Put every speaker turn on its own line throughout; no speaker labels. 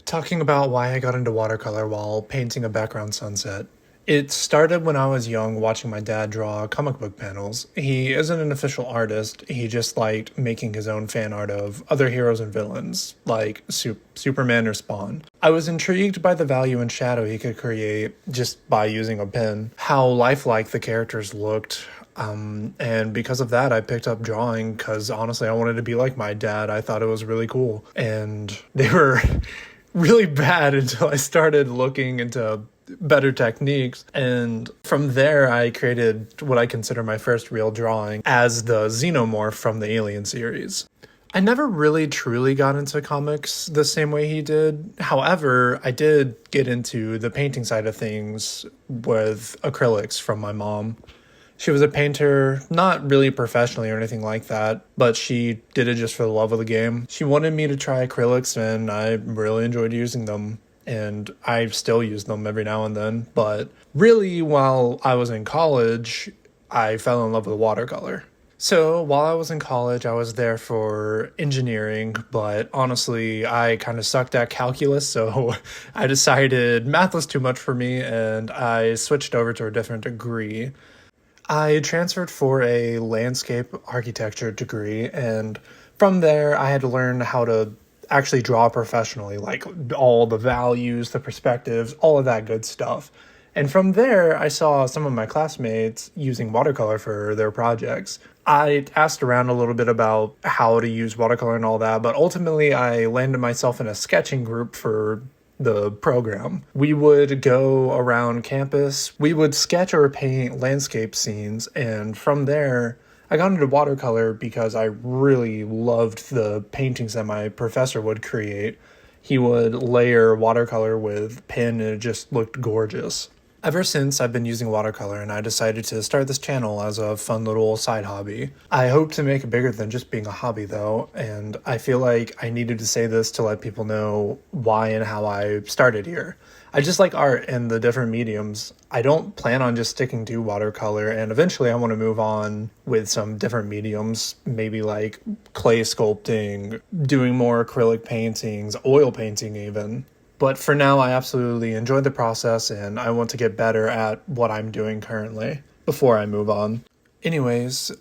Talking about why I got into watercolor while painting a background sunset. It started when I was young watching my dad draw comic book panels. He isn't an official artist, he just liked making his own fan art of other heroes and villains, like Superman or Spawn. I was intrigued by the value in shadow he could create just by using a pen, how lifelike the characters looked, and because of that, I picked up drawing because honestly, I wanted to be like my dad. I thought it was really cool. And they were really bad until I started looking into better techniques. And from there, I created what I consider my first real drawing as the Xenomorph from the Alien series. I never really truly got into comics the same way he did. However, I did get into the painting side of things with acrylics from my mom. She was a painter, not really professionally or anything like that, but she did it just for the love of the game. She wanted me to try acrylics, and I really enjoyed using them, and I still use them every now and then. But really, while I was in college, I fell in love with watercolor. So while I was in college, I was there for engineering, but honestly, I kind of sucked at calculus, so I decided math was too much for me, and I switched over to a different degree. I transferred for a landscape architecture degree, and from there I had to learn how to actually draw professionally, like all the values, the perspectives, all of that good stuff. And from there, I saw some of my classmates using watercolor for their projects. I asked around a little bit about how to use watercolor and all that, but ultimately I landed myself in a sketching group for the program. We would go around campus, we would sketch or paint landscape scenes, and from there I got into watercolor because I really loved the paintings that my professor would create. He would layer watercolor with pen and it just looked gorgeous. Ever since, I've been using watercolor, and I decided to start this channel as a fun little side hobby. I hope to make it bigger than just being a hobby though, and I feel like I needed to say this to let people know why and how I started here. I just like art and the different mediums. I don't plan on just sticking to watercolor, and eventually I want to move on with some different mediums, maybe like clay sculpting, doing more acrylic paintings, oil painting even. But for now, I absolutely enjoy the process, and I want to get better at what I'm doing currently before I move on. Anyways,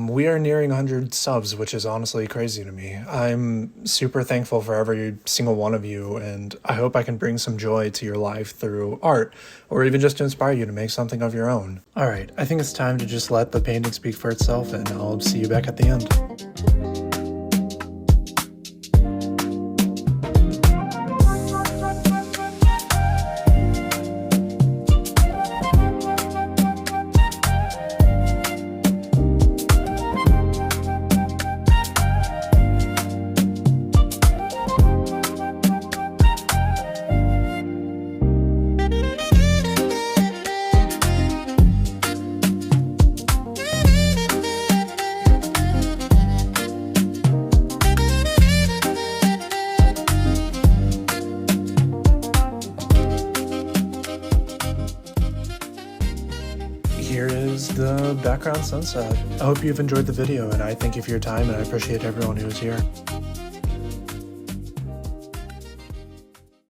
we are nearing 100 subs, which is honestly crazy to me. I'm super thankful for every single one of you, and I hope I can bring some joy to your life through art, or even just to inspire you to make something of your own. Alright, I think it's time to just let the painting speak for itself, and I'll see you back at the end. Here is the background sunset. I hope you've enjoyed the video, and I thank you for your time, and I appreciate everyone who's here.